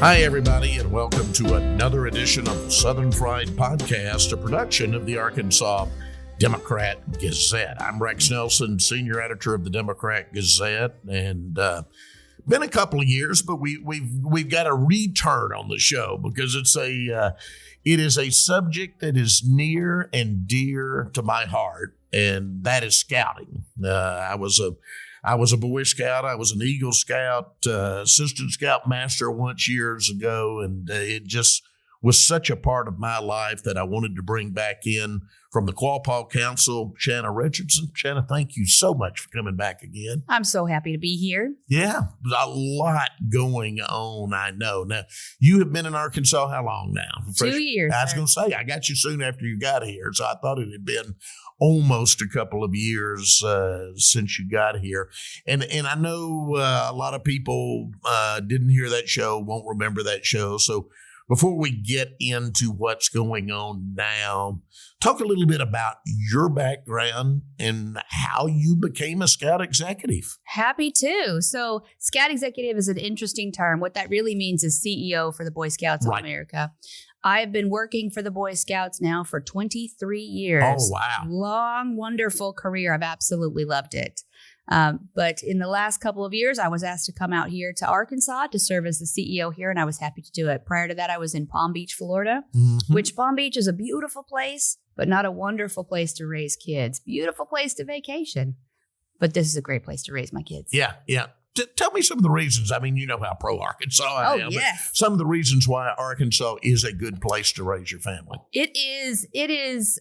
Hi, everybody, and welcome to another edition of the Southern Fried Podcast, a production of the Arkansas Democrat Gazette. I'm Rex Nelson, senior editor of the Democrat Gazette, and been a couple of years, but we've got a return on the show because it is a subject that is near and dear to my heart, and that is scouting. I was a Boy Scout. I was an Eagle Scout, assistant scout master once years ago, and it just was such a part of my life that I wanted to bring back in from the Quapaw Council, Shanna Richardson. Shanna, thank you so much for coming back again. I'm so happy to be here. Yeah, a lot going on, I know. Now, you have been in Arkansas how long now? 2 years. I was going to say, I got you soon after you got here, so I thought it had been almost a couple of years since you got here. And I know a lot of people didn't hear that show, won't remember that show. So before we get into what's going on now, talk a little bit about your background and how you became a Scout executive. Happy to. So Scout executive is an interesting term. What that really means is CEO for the Boy Scouts of America. I've been working for the Boy Scouts now for 23 years. Oh, wow. Long, wonderful career. I've absolutely loved it. But in the last couple of years, I was asked to come out here to Arkansas to serve as the CEO here, and I was happy to do it. Prior to that, I was in Palm Beach, Florida, which Palm Beach is a beautiful place, but not a wonderful place to raise kids. Beautiful place to vacation, but this is a great place to raise my kids. Yeah. Tell me some of the reasons. I mean, you know how pro Arkansas I am. Yes. But some of the reasons why Arkansas is a good place to raise your family. It is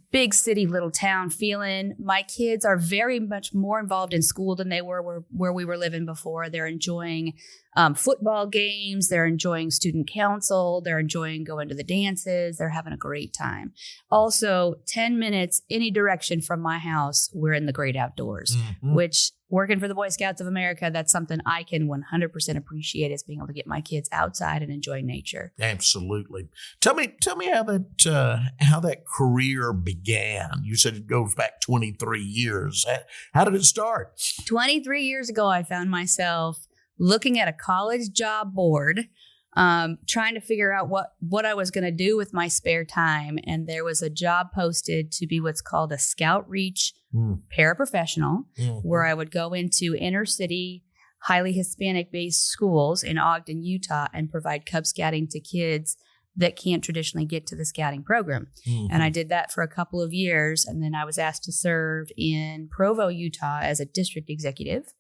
big city, little town feeling. My kids are very much more involved in school than they were where we were living before. They're enjoying football games. They're enjoying student council. They're enjoying going to the dances. They're having a great time. Also, 10 minutes any direction from my house, we're in the great outdoors, which working for the Boy Scouts of America, that's something I can 100% appreciate, is being able to get my kids outside and enjoy nature. Absolutely. Tell me how that career began. You said it goes back 23 years. How did it start? 23 years ago, I found myself looking at a college job board, trying to figure out what I was going to do with my spare time. And there was a job posted to be what's called a Scout Reach paraprofessional, where I would go into inner city, highly Hispanic-based schools in Ogden, Utah, and provide Cub Scouting to kids that can't traditionally get to the scouting program. And I did that for a couple of years. And then I was asked to serve in Provo, Utah as a district executive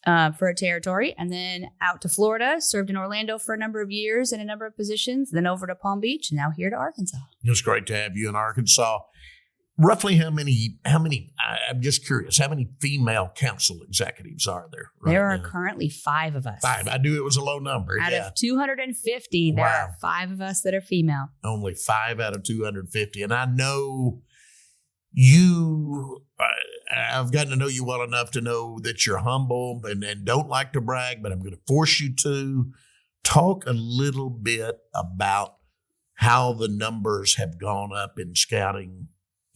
for a territory, and then out to Florida, served in Orlando for a number of years in a number of positions, then over to Palm Beach, and now here to Arkansas. It's great to have you in Arkansas. Roughly how many, I'm just curious, how many female council executives are there? There are currently 5 of us. 5. I knew it was a low number. Out of 250, there are 5 of us that are female. Only 5 out of 250. And I know you, I've gotten to know you well enough to know that you're humble and don't like to brag, but I'm going to force you to talk a little bit about how the numbers have gone up in scouting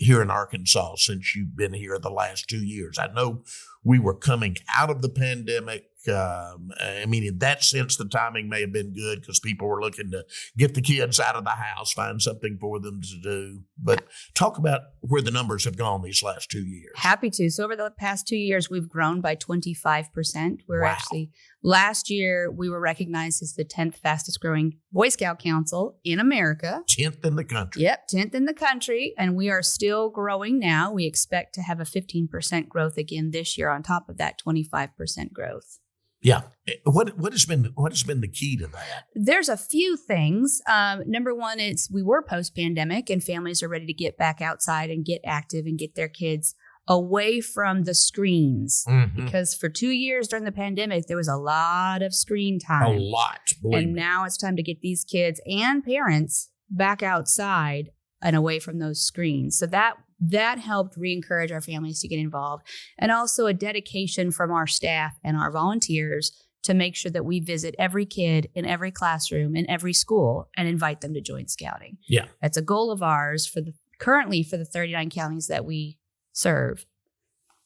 here in Arkansas since you've been here the last 2 years. I know we were coming out of the pandemic. I mean, in that sense, the timing may have been good because people were looking to get the kids out of the house, find something for them to do. But talk about where the numbers have gone these last 2 years. Happy to. So over the past 2 years, we've grown by 25%. We're actually, last year, we were recognized as the 10th fastest growing Boy Scout Council in America. 10th in the country. Yep, 10th in the country. And we are still growing now. We expect to have a 15% growth again this year on top of that 25% growth. Yeah. What has been the key to that? There's a few things. Number one, we were post-pandemic and families are ready to get back outside and get active and get their kids away from the screens. Because for 2 years during the pandemic, there was a lot of screen time. A lot. And now it's time to get these kids and parents back outside and away from those screens. So that helped re-encourage our families to get involved, and also a dedication from our staff and our volunteers to make sure that we visit every kid in every classroom in every school and invite them to join scouting. Yeah. That's a goal of ours currently for the 39 counties that we serve.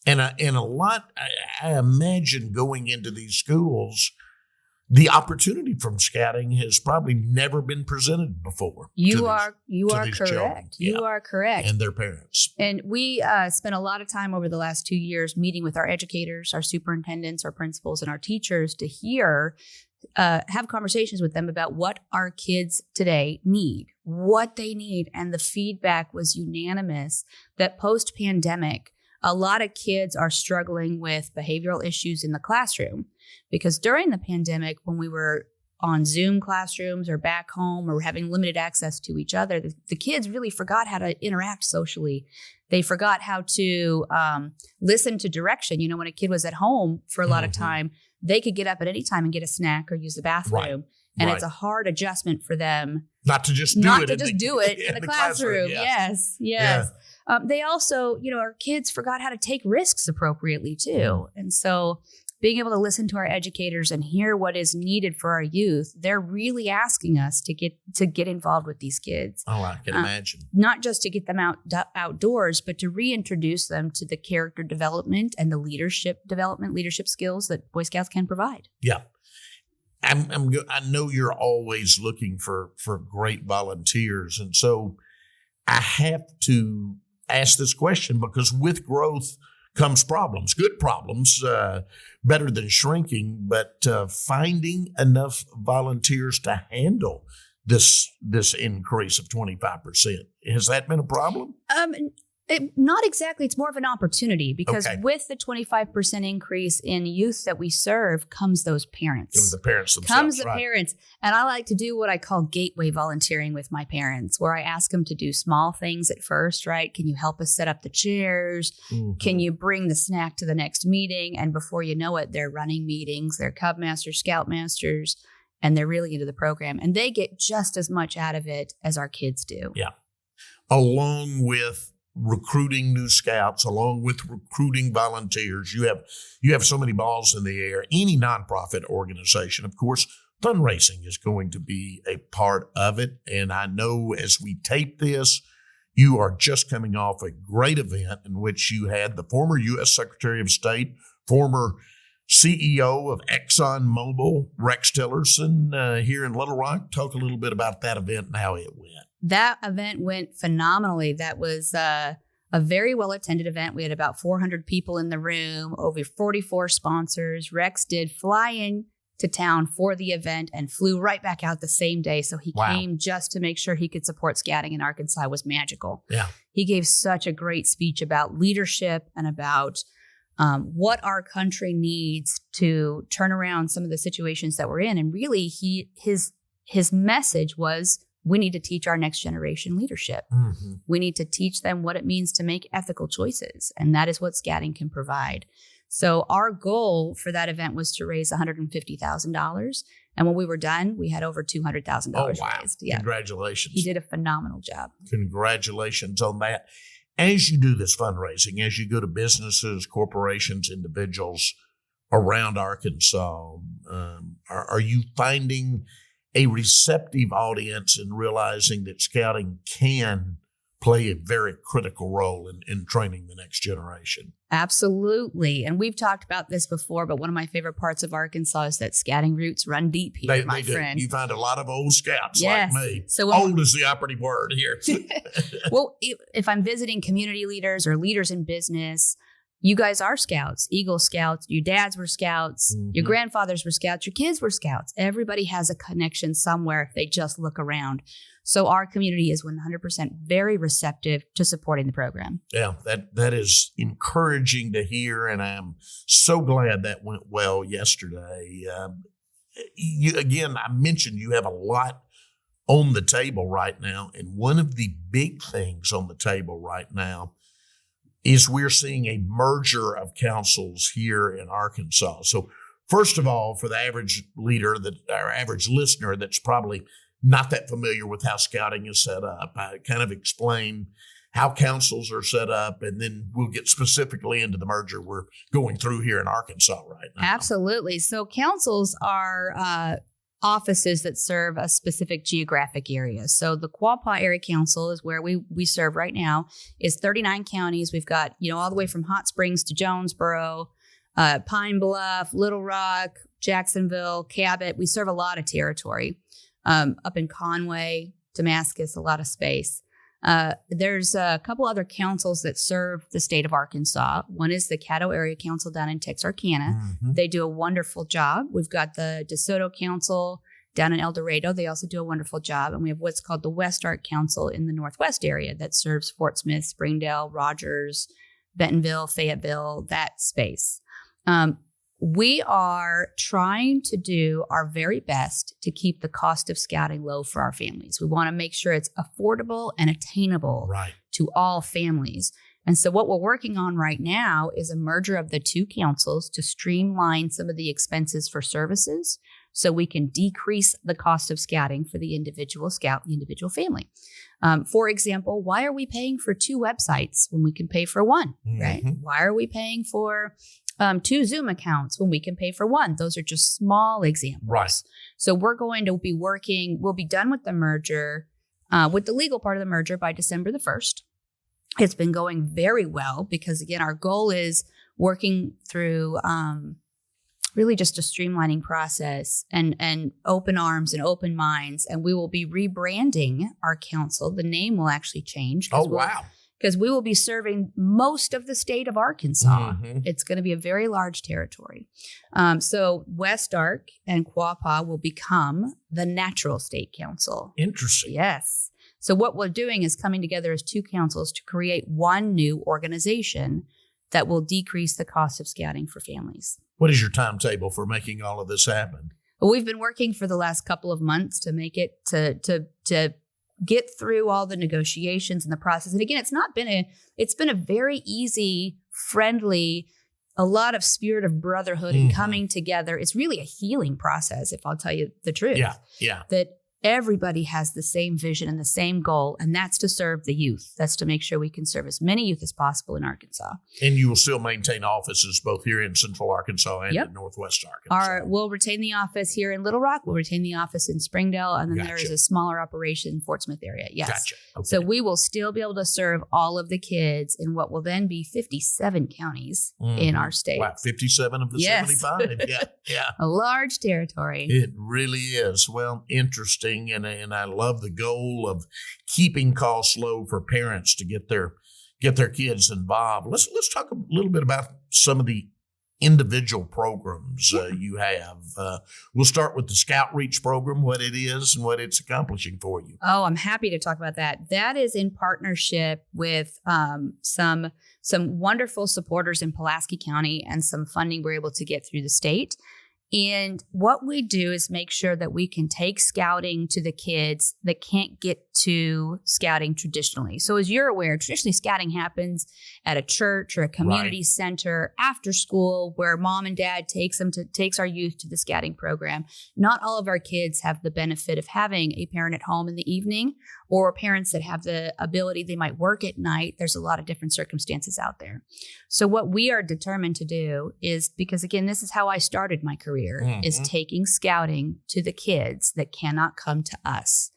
And a lot, I imagine going into these schools, the opportunity from scouting has probably never been presented before. You are correct. Children. You are correct. And their parents. And we spent a lot of time over the last 2 years meeting with our educators, our superintendents, our principals, and our teachers to have conversations with them about what our kids today need, what they need. And the feedback was unanimous that post-pandemic, a lot of kids are struggling with behavioral issues in the classroom, because during the pandemic, when we were on Zoom classrooms or back home or having limited access to each other, the kids really forgot how to interact socially. They forgot how to listen to direction. You know, when a kid was at home for a lot of time, they could get up at any time and get a snack or use the bathroom. Right. And it's a hard adjustment for them. Not to just do it in the classroom. Yes. Yeah. They also, our kids forgot how to take risks appropriately too. And so being able to listen to our educators and hear what is needed for our youth, they're really asking us to get involved with these kids. Oh, I can imagine. Not just to get them outdoors, but to reintroduce them to the character development and the leadership skills that Boy Scouts can provide. Yeah. I know you're always looking for great volunteers. And so I have to ask this question, because with growth comes problems, good problems, better than shrinking, but finding enough volunteers to handle this increase of 25%. Has that been a problem? Not exactly. It's more of an opportunity, because with the 25% increase in youth that we serve comes those parents. Comes the parents themselves. Parents. And I like to do what I call gateway volunteering with my parents, where I ask them to do small things at first, right? Can you help us set up the chairs? Mm-hmm. Can you bring the snack to the next meeting? And before you know it, they're running meetings, they're Cub Masters, Scout Masters, and they're really into the program. And they get just as much out of it as our kids do. Yeah. Along with recruiting new scouts, along with recruiting volunteers, you have so many balls in the air. Any nonprofit organization, of course, fundraising is going to be a part of it. And I know as we tape this, you are just coming off a great event in which you had the former U.S. Secretary of State, former CEO of ExxonMobil, Rex Tillerson, here in Little Rock. Talk a little bit about that event and how it went. That event went phenomenally. That was a very well-attended event. We had about 400 people in the room, over 44 sponsors. Rex did fly in to town for the event and flew right back out the same day. So he came just to make sure he could support scouting in Arkansas. It was magical. Yeah. He gave such a great speech about leadership and about what our country needs to turn around some of the situations that we're in. And really, his message was, we need to teach our next generation leadership. Mm-hmm. We need to teach them what it means to make ethical choices. And that is what scouting can provide. So our goal for that event was to raise $150,000. And when we were done, we had over $200,000 raised. Yeah. Congratulations. He did a phenomenal job. Congratulations on that. As you do this fundraising, as you go to businesses, corporations, individuals around Arkansas, are you finding a receptive audience and realizing that scouting can play a very critical role in training the next generation? Absolutely. And we've talked about this before, but one of my favorite parts of Arkansas is that scouting roots run deep here, my friend. You find a lot of old scouts like me. So old is the operative word here. Well, if I'm visiting community leaders or leaders in business, you guys are scouts, Eagle Scouts. Your dads were scouts. Mm-hmm. Your grandfathers were scouts. Your kids were scouts. Everybody has a connection somewhere if they just look around. So our community is 100% very receptive to supporting the program. Yeah, that is encouraging to hear, and I'm so glad that went well yesterday. I mentioned you have a lot on the table right now, and one of the big things on the table right now is we're seeing a merger of councils here in Arkansas. So first of all, for the average average listener that's probably not that familiar with how scouting is set up, I kind of explain how councils are set up, and then we'll get specifically into the merger we're going through here in Arkansas right now. Absolutely. So councils are offices that serve a specific geographic area. So the Quapaw Area Council is where we serve right now, is 39 counties. We've got, all the way from Hot Springs to Jonesboro, Pine Bluff, Little Rock, Jacksonville, Cabot. We serve a lot of territory. Up in Conway, Damascus, a lot of space. There's a couple other councils that serve the state of Arkansas. One is the Caddo Area Council down in Texarkana. Mm-hmm. They do a wonderful job. We've got the DeSoto Council down in El Dorado. They also do a wonderful job. And we have what's called the West Ark Council in the Northwest area that serves Fort Smith, Springdale, Rogers, Bentonville, Fayetteville, that space. We are trying to do our very best to keep the cost of scouting low for our families. We want to make sure it's affordable and attainable to all families. And so what we're working on right now is a merger of the two councils to streamline some of the expenses for services so we can decrease the cost of scouting for the individual scout, the individual family. For example, why are we paying for two websites when we can pay for one, right? Why are we paying for two Zoom accounts when we can pay for one? Those are just small examples. Right. So we're going to be working, we'll be done with the merger, with the legal part of the merger by December the 1st. It's been going very well because, again, our goal is working through really just a streamlining process and open arms and open minds. And we will be rebranding our council. The name will actually change. Oh, wow. Because we will be serving most of the state of Arkansas. It's going to be a very large territory. So West Ark and Quapaw will become the Natural State Council. Interesting. Yes. So what we're doing is coming together as two councils to create one new organization that will decrease the cost of scouting for families. What is your timetable for making all of this happen? Well, we've been working for the last couple of months to make it to get through all the negotiations and the process. And again, it's been a very easy, friendly, a lot of spirit of brotherhood and coming together. It's really a healing process, if I'll tell you the truth. Yeah. That everybody has the same vision and the same goal, and that's to serve the youth. That's to make sure we can serve as many youth as possible in Arkansas. And you will still maintain offices both here in Central Arkansas and in Northwest Arkansas. We'll retain the office here in Little Rock. We'll retain the office in Springdale, and then there is a smaller operation in Fort Smith area. Yes. Gotcha. Okay. So we will still be able to serve all of the kids in what will then be 57 counties in our state. Wow, 57 of the 75. Yeah. A large territory. It really is. Well, interesting. And I love the goal of keeping costs low for parents to get their kids involved. Let's talk a little bit about some of the individual programs you have. We'll start with the Scout Reach program, what it is and what it's accomplishing for you. Oh, I'm happy to talk about that. That is in partnership with some wonderful supporters in Pulaski County and some funding we're able to get through the state. And what we do is make sure that we can take scouting to the kids that can't get to scouting traditionally. So as you're aware, traditionally scouting happens at a church or a community center after school where mom and dad takes our youth to the scouting program. Not all of our kids have the benefit of having a parent at home in the evening or parents that have the ability, they might work at night. There's a lot of different circumstances out there. So what we are determined to do is, because again, this is how I started my career, is taking scouting to the kids that cannot come to us.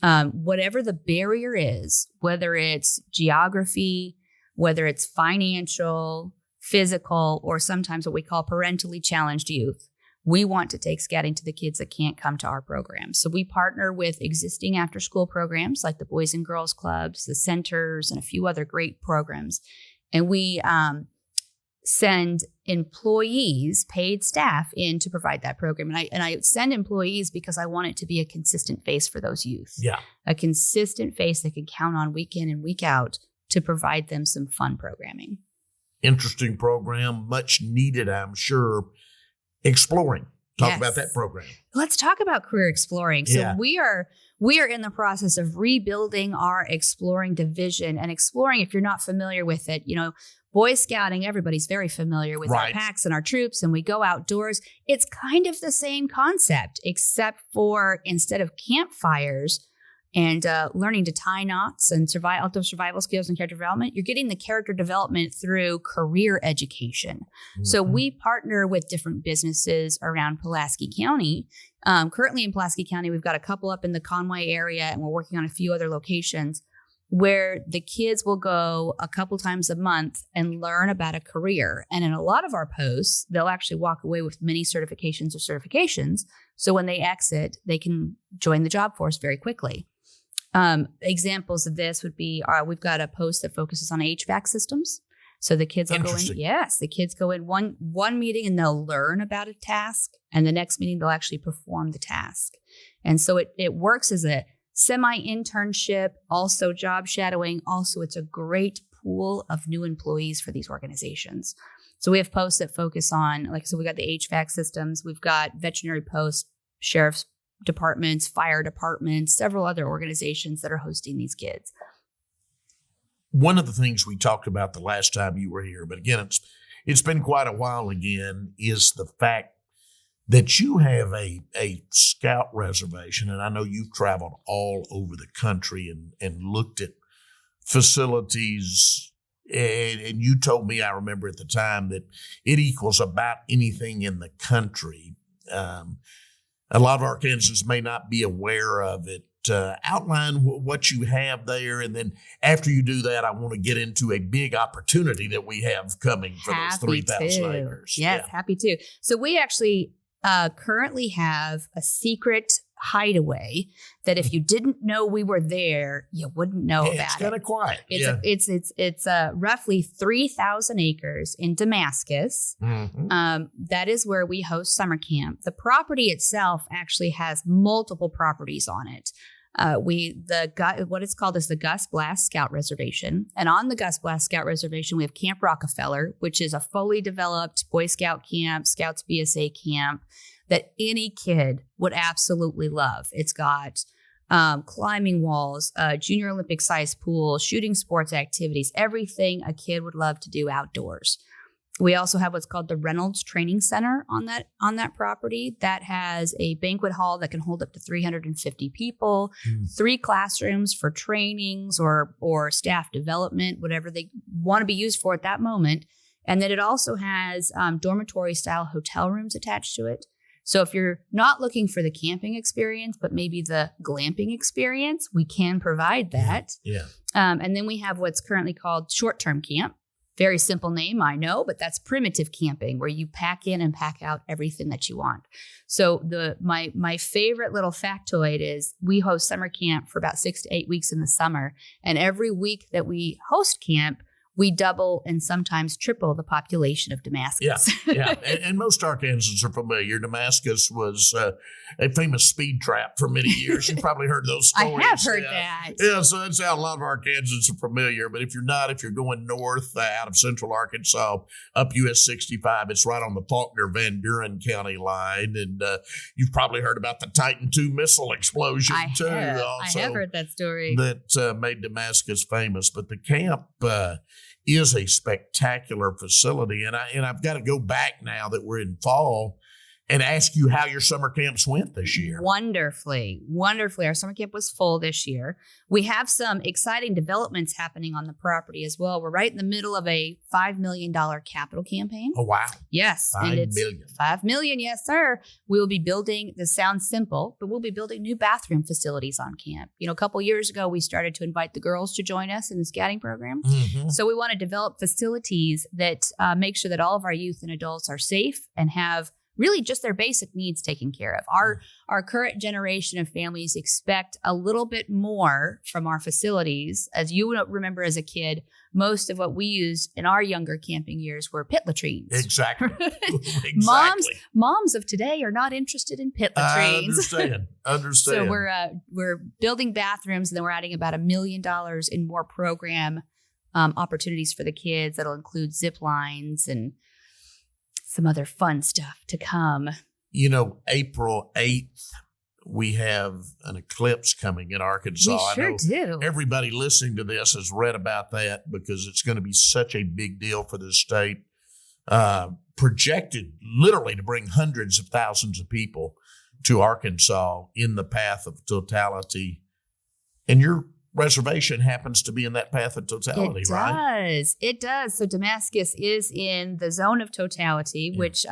Whatever the barrier is, whether it's geography, whether it's financial, physical, or sometimes what we call parentally challenged youth, we want to take scouting to the kids that can't come to our program. So we partner with existing after-school programs like the Boys and Girls Clubs, the centers, and a few other great programs. And we send employees, paid staff in to provide that program. And I send employees because I want it to be a consistent face for those youth. Yeah. A consistent face they can count on week in and week out to provide them some fun programming. Interesting program, much needed, I'm sure. Exploring. Talk about that program. Let's talk about career exploring. So we are in the process of rebuilding our exploring division. And exploring, if you're not familiar with it, Boy Scouting, everybody's very familiar with our packs and our troops, and we go outdoors. It's kind of the same concept, except for instead of campfires and learning to tie knots and outdoor survival skills and character development, you're getting the character development through career education. So we partner with different businesses around Pulaski County. Currently in Pulaski County, we've got a couple up in the Conway area, and we're working on a few other locations. where the kids will go a couple times a month and learn about a career. And in a lot of our posts, they'll actually walk away with mini certifications or certifications. So when they exit, they can join the job force very quickly. Examples of this would be, we've got a post that focuses on HVAC systems. So the kids will go in. Yes, the kids go in one meeting and they'll learn about a task, and the next meeting they'll actually perform the task. And so it works as a semi-internship, also job shadowing. Also, it's a great pool of new employees for these organizations. So we have posts that focus on, like I said, we got the HVAC systems, we've got veterinary posts, sheriff's departments, fire departments, several other organizations that are hosting these kids. One of the things we talked about the last time you were here, but again, it's been quite a while again, is the fact that you have a scout reservation, and I know you've traveled all over the country and looked at facilities, and you told me, I remember at the time, that it equals about anything in the country. A lot of Arkansans may not be aware of it. Outline what you have there, and then after you do that, I want to get into a big opportunity that we have coming for those 3,000 acres. Yes, happy to. So we actually currently have a secret hideaway that if you didn't know we were there, you wouldn't know about it. It's kind of quiet. It's roughly 3,000 acres in Damascus. Mm-hmm. That is where we host summer camp. The property itself actually has multiple properties on it. What it's called is the Gus Blass Scout Reservation. And on the Gus Blass Scout Reservation, we have Camp Rockefeller, which is a fully developed Boy Scout camp, Scouts BSA camp that any kid would absolutely love. It's got climbing walls, junior Olympic sized pool, shooting sports activities, everything a kid would love to do outdoors. We also have what's called the Reynolds Training Center on that property that has a banquet hall that can hold up to 350 people, 3 classrooms for trainings or staff development, whatever they want to be used for at that moment. And then it also has dormitory style hotel rooms attached to it. So if you're not looking for the camping experience, but maybe the glamping experience, we can provide that. Yeah. And then we have what's currently called short-term camp. Very simple name, I know, but that's primitive camping, where you pack in and pack out everything that you want. So my favorite little factoid is we host summer camp for about 6 to 8 weeks in the summer. And every week that we host camp, we double and sometimes triple the population of Damascus. Yeah. And most Arkansans are familiar. Damascus was a famous speed trap for many years. You've probably heard those stories. I have heard that. Yeah, so that's how a lot of Arkansans are familiar. But if you're not, if you're going north out of central Arkansas, up US 65, it's right on the Faulkner-Van Buren County line. And you've probably heard about the Titan II missile explosion, too. I have heard that story. That made Damascus famous. But the camp is a spectacular facility. And I've got to go back now that we're in fall and ask you how your summer camps went this year. Wonderfully. Our summer camp was full this year. We have some exciting developments happening on the property as well. We're right in the middle of a $5 million capital campaign. Oh, wow. Yes. $5 million. $5 million. Yes, sir. We will be building, this sounds simple, but we'll be building new bathroom facilities on camp. You know, a couple years ago, we started to invite the girls to join us in the scouting program. Mm-hmm. So we want to develop facilities that make sure that all of our youth and adults are safe and have really just their basic needs taken care of. Our current generation of families expect a little bit more from our facilities. As you remember as a kid, most of what we used in our younger camping years were pit latrines. Exactly. Moms of today are not interested in pit latrines. I understand. So we're building bathrooms, and then we're adding about $1 million in more program opportunities for the kids. That'll include zip lines and some other fun stuff to come. You know, April 8th, we have an eclipse coming in Arkansas. We sure do. Everybody listening to this has read about that because it's going to be such a big deal for the state. Projected literally to bring hundreds of thousands of people to Arkansas in the path of totality. And your reservation happens to be in that path of totality, right? It does. So Damascus is in the zone of totality, which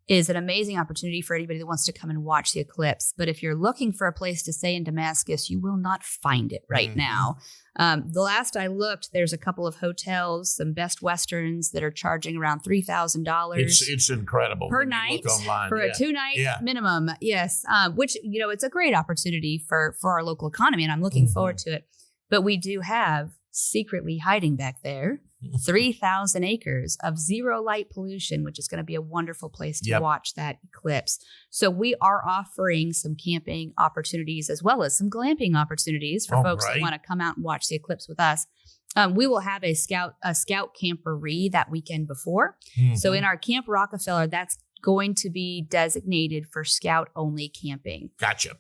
is an amazing opportunity for anybody that wants to come and watch the eclipse. But if you're looking for a place to stay in Damascus, you will not find it right now. The last I looked, there's a couple of hotels, some Best Westerns that are charging around $3,000. It's incredible per when you night look online. for a 2-night minimum. Yes, which it's a great opportunity for our local economy, and I'm looking forward to it. But we do have secretly hiding back there 3,000 acres of zero light pollution, which is going to be a wonderful place to watch that eclipse. So we are offering some camping opportunities as well as some glamping opportunities for folks that want to come out and watch the eclipse with us. We will have a scout camporee that weekend before. So in our Camp Rockefeller, that's going to be designated for scout only camping. Gotcha.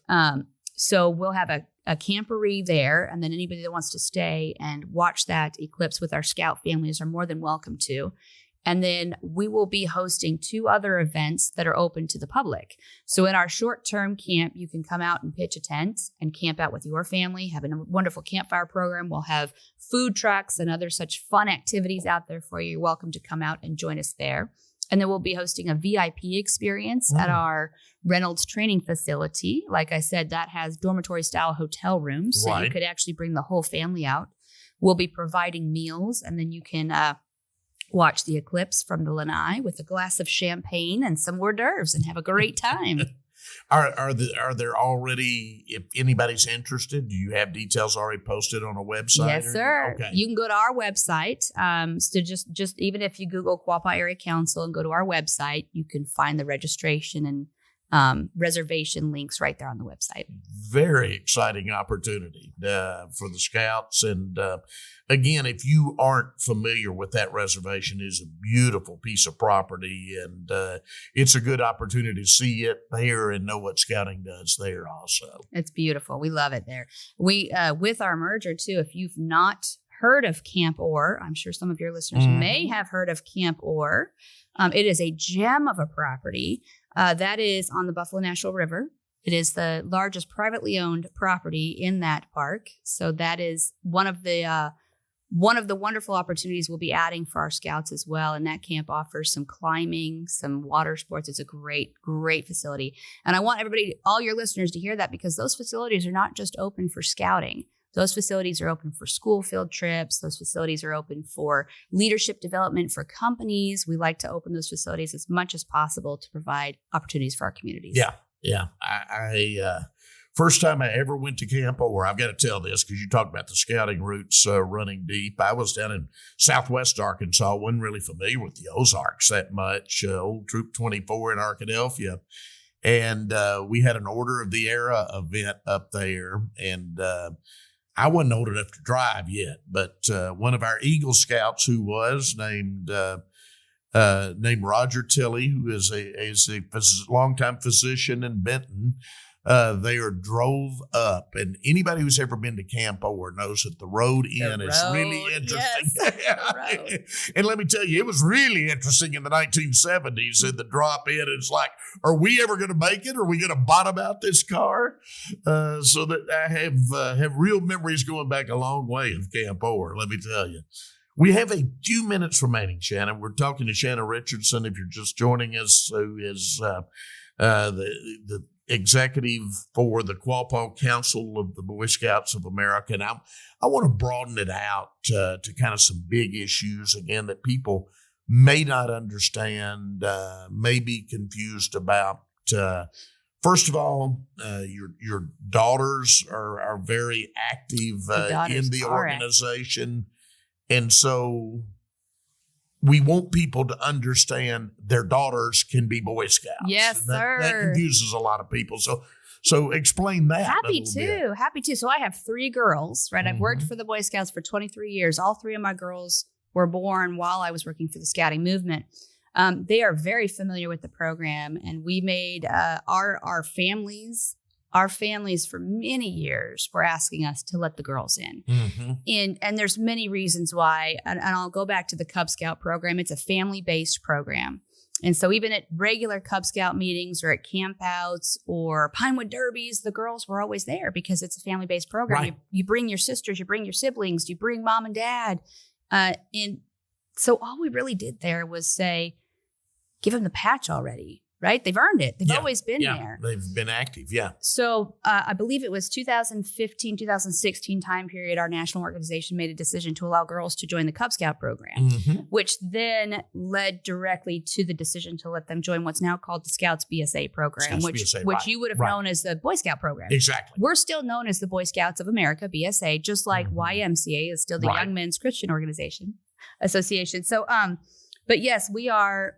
So we'll have a camporee there, and then anybody that wants to stay and watch that eclipse with our scout families are more than welcome to. And then we will be hosting 2 other events that are open to the public. So in our short-term camp, you can come out and pitch a tent and camp out with your family, have a wonderful campfire program. We'll have food trucks and other such fun activities out there for you. You're welcome to come out and join us there. And then we'll be hosting a VIP experience at our Reynolds training facility. Like I said, that has dormitory-style hotel rooms, so you could actually bring the whole family out. We'll be providing meals, and then you can watch the eclipse from the lanai with a glass of champagne and some hors d'oeuvres and have a great time. Are there already, if anybody's interested, do you have details already posted on a website? Yes, sir. Okay. You can go to our website. So just even if you Google Quapaw Area Council and go to our website, you can find the registration and reservation links right there on the website. Very exciting opportunity for the Scouts. And again, if you aren't familiar with that reservation, it's a beautiful piece of property, and it's a good opportunity to see it there and know what Scouting does there also. It's beautiful. We love it there. We with our merger too, if you've not heard of Camp Orr, I'm sure some of your listeners may have heard of Camp Orr. It is a gem of a property that is on the Buffalo National River. It is the largest privately owned property in that park. So that is one of the wonderful opportunities we'll be adding for our Scouts as well. And that camp offers some climbing, some water sports. It's a great, great facility. And I want all your listeners to hear that, because those facilities are not just open for scouting. Those facilities are open for school field trips. Those facilities are open for leadership development for companies. We like to open those facilities as much as possible to provide opportunities for our communities. Yeah. I first time I ever went to Camp Orr, I've got to tell this because you talked about the scouting routes running deep. I was down in southwest Arkansas. Wasn't really familiar with the Ozarks that much. Old Troop 24 in Arkadelphia. And we had an Order of the Era event up there. And I wasn't old enough to drive yet, but one of our Eagle Scouts who was named Roger Tilley, who is a longtime physician in Benton, they drove up, and anybody who's ever been to Camp Orr knows that the road in is really interesting. Yes, and let me tell you, it was really interesting in the 1970s. And the drop in, it's like, are we ever going to make it? Are we going to bottom out this car? So that I have real memories going back a long way of Camp Orr. Let me tell you. We have a few minutes remaining, Shannon. We're talking to Shanna Richardson. If you're just joining us, who is the executive for the Quapaw Council of the Boy Scouts of America. And I want to broaden it out to kind of some big issues, again, that people may not understand, may be confused about. First of all, your daughters are very active in the organization. And so we want people to understand their daughters can be Boy Scouts. Yes, sir. That confuses a lot of people. So explain that. Happy to. So I have 3 girls, right? I've worked for the Boy Scouts for 23 years. All 3 of my girls were born while I was working for the scouting movement. They are very familiar with the program, and we made our families for many years were asking us to let the girls in. And there's many reasons why. And I'll go back to the Cub Scout program. It's a family-based program. And so even at regular Cub Scout meetings or at campouts or Pinewood Derbies, the girls were always there because it's a family-based program. Right. You bring your sisters, you bring your siblings, you bring mom and dad. And so all we really did there was say, give them the patch already. right? They've earned it. They've always been there. They've been active. Yeah. So I believe it was 2015, 2016 time period, our national organization made a decision to allow girls to join the Cub Scout program, which then led directly to the decision to let them join what's now called the Scouts BSA program, which you would have known as the Boy Scout program. Exactly. We're still known as the Boy Scouts of America, BSA, just like YMCA is still the Young Men's Christian Association. So, but yes, we are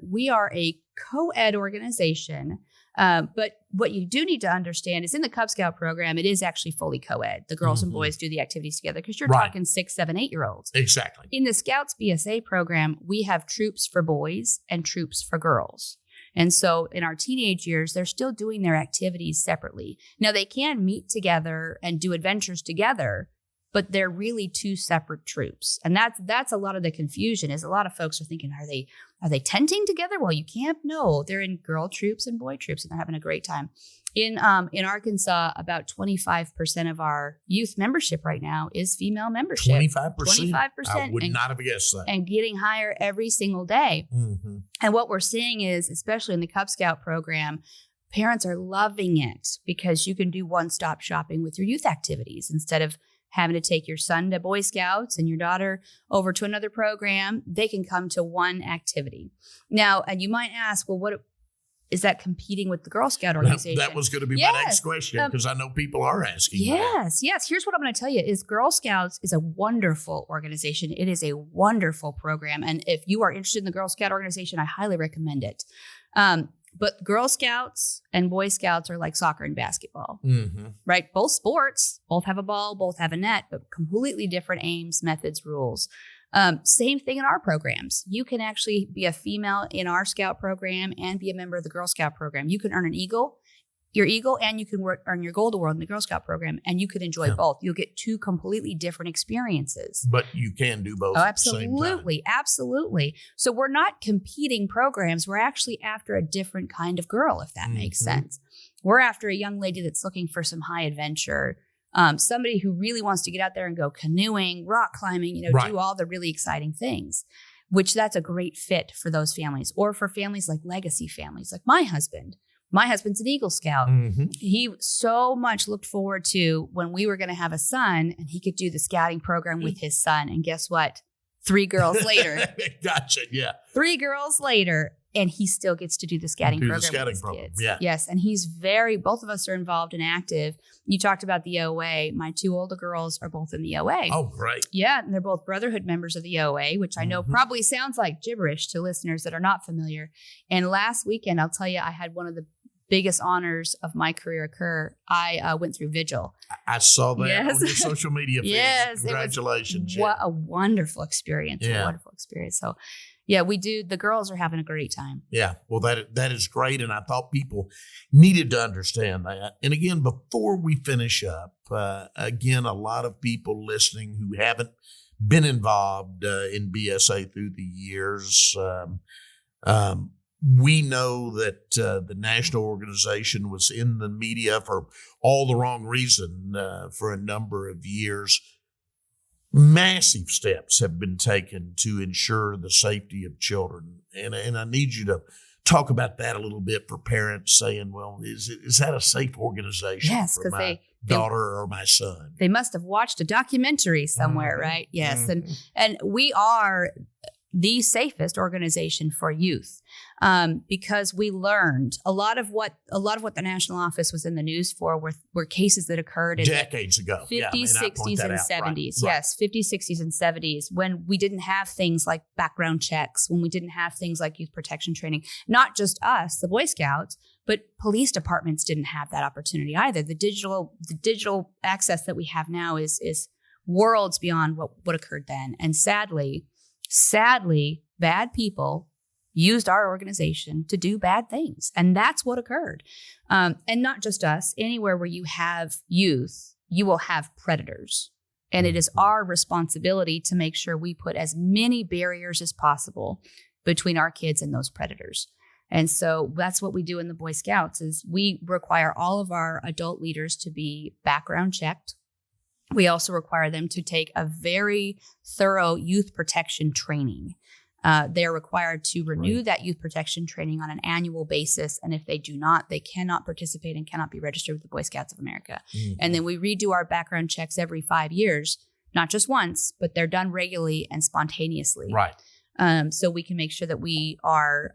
a co-ed organization. But what you do need to understand is in the Cub Scout program, it is actually fully co-ed. The girls and boys do the activities together because you're talking 6, 7, 8-year-olds. Exactly. In the Scouts BSA program, we have troops for boys and troops for girls. And so in our teenage years, they're still doing their activities separately. Now they can meet together and do adventures together, but they're really two separate troops. And that's a lot of the confusion is a lot of folks are thinking, are they tenting together while you camp? No, they're in girl troops and boy troops and they're having a great time. In Arkansas, about 25% of our youth membership right now is female membership. 25%? 25%. I would not have guessed that. And getting higher every single day. And what we're seeing is, especially in the Cub Scout program, parents are loving it because you can do one-stop shopping with your youth activities instead of having to take your son to Boy Scouts and your daughter over to another program. They can come to one activity. Now, and you might ask, well, what is that competing with the Girl Scout organization? That was going to be my next question because I know people are asking. Yes. Here's what I'm going to tell you is Girl Scouts is a wonderful organization. It is a wonderful program. And if you are interested in the Girl Scout organization, I highly recommend it. But Girl Scouts and Boy Scouts are like soccer and basketball, right? Both sports, both have a ball, both have a net, but completely different aims, methods, rules. Same thing in our programs. You can actually be a female in our Scout program and be a member of the Girl Scout program. You can earn your Eagle, and you can earn your Gold Award in the Girl Scout program, and you could enjoy both. You'll get two completely different experiences. But you can do both at the same time. Absolutely. So we're not competing programs. We're actually after a different kind of girl, if that makes sense. We're after a young lady that's looking for some high adventure, somebody who really wants to get out there and go canoeing, rock climbing, do all the really exciting things, which that's a great fit for those families, or for families like legacy families, like my husband. My husband's an Eagle Scout. He so much looked forward to when we were going to have a son and he could do the scouting program with his son. And guess what? 3 girls later. Gotcha. Yeah. 3 girls later. And he still gets to do the scouting program with his kids. Yeah. Yes. And he's both of us are involved and active. You talked about the OA. My 2 older girls are both in the OA. Oh, great. Yeah. And they're both brotherhood members of the OA, which I know probably sounds like gibberish to listeners that are not familiar. And last weekend, I'll tell you, I had one of the biggest honors of my career occur. I went through Vigil. I saw that on your social media feed. Yes. Congratulations. What a wonderful experience. Yeah. A wonderful experience. So yeah, we do. The girls are having a great time. Yeah. Well, that is great. And I thought people needed to understand that. And again, before we finish up, again, a lot of people listening who haven't been involved in BSA through the years, we know that the national organization was in the media for all the wrong reason for a number of years. Massive steps have been taken to ensure the safety of children. And I need you to talk about that a little bit for parents saying, well, is that a safe organization for my daughter or my son? They must have watched a documentary somewhere, right? Yes. And we are the safest organization for youth because we learned a lot of what the national office was in the news for were cases that occurred in decades ago, 50s, 60s, and 70s. Right. Yes, 50s, 60s, and 70s when we didn't have things like background checks, when we didn't have things like youth protection training. Not just us, the Boy Scouts, but police departments didn't have that opportunity either. The digital access that we have now is worlds beyond what occurred then. And sadly, bad people used our organization to do bad things. And that's what occurred. And not just us. Anywhere where you have youth, you will have predators. And it is our responsibility to make sure we put as many barriers as possible between our kids and those predators. And so that's what we do in the Boy Scouts is we require all of our adult leaders to be background checked. We also require them to take a very thorough youth protection training. They're required to renew that youth protection training on an annual basis. And if they do not, they cannot participate and cannot be registered with the Boy Scouts of America. Mm-hmm. And then we redo our background checks every 5 years, not just once, but they're done regularly and spontaneously. Right. So we can make sure that we are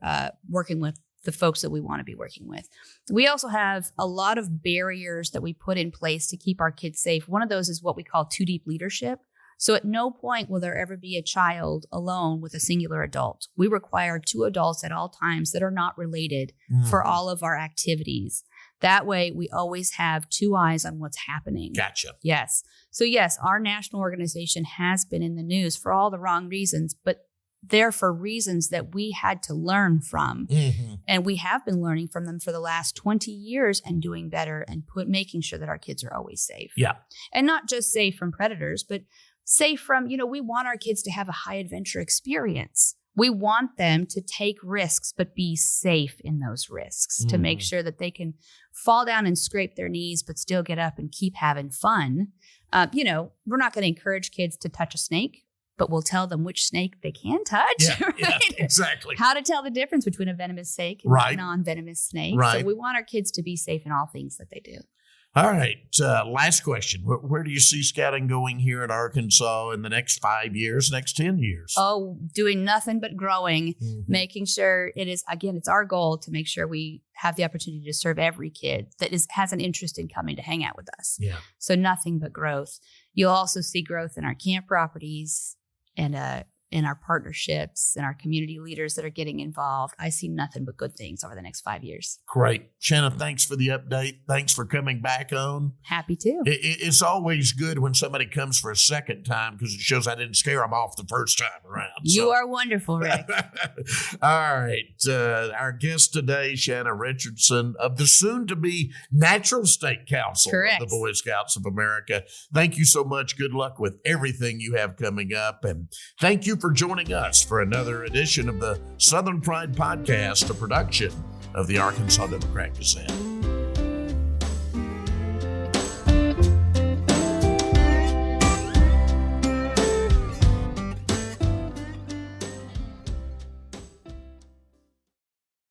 working with the folks that we want to be working with. We also have a lot of barriers that we put in place to keep our kids safe. One of those is what we call too deep leadership. So at no point will there ever be a child alone with a singular adult. We require 2 adults at all times that are not related for all of our activities. That way, we always have 2 eyes on what's happening. Gotcha. Yes. So yes, our national organization has been in the news for all the wrong reasons, but they're for reasons that we had to learn from. Mm-hmm. And we have been learning from them for the last 20 years and doing better and making sure that our kids are always safe. Yeah. And not just safe from predators, but safe from, we want our kids to have a high adventure experience. We want them to take risks, but be safe in those risks to make sure that they can fall down and scrape their knees, but still get up and keep having fun. We're not going to encourage kids to touch a snake, but we'll tell them which snake they can touch. Yeah, right? yeah, exactly. How to tell the difference between a venomous snake and a non-venomous snake. Right. So we want our kids to be safe in all things that they do. All right. Last question. Where do you see scouting going here in Arkansas in the next 5 years, next 10 years? Oh, doing nothing but growing, making sure it's our goal to make sure we have the opportunity to serve every kid that has an interest in coming to hang out with us. Yeah. So nothing but growth. You'll also see growth in our camp properties and in our partnerships and our community leaders that are getting involved. I see nothing but good things over the next 5 years. Great. Shanna, thanks for the update. Thanks for coming back on. Happy to. It's always good when somebody comes for a second time because it shows I didn't scare them off the first time around. You are wonderful, Rick. All right. Our guest today, Shanna Richardson of the soon-to-be Natural State Council Correct. of the Boy Scouts of America. Thank you so much. Good luck with everything you have coming up. And thank you for joining us for another edition of the Southern Pride Podcast, a production of the Arkansas Democrat Gazette.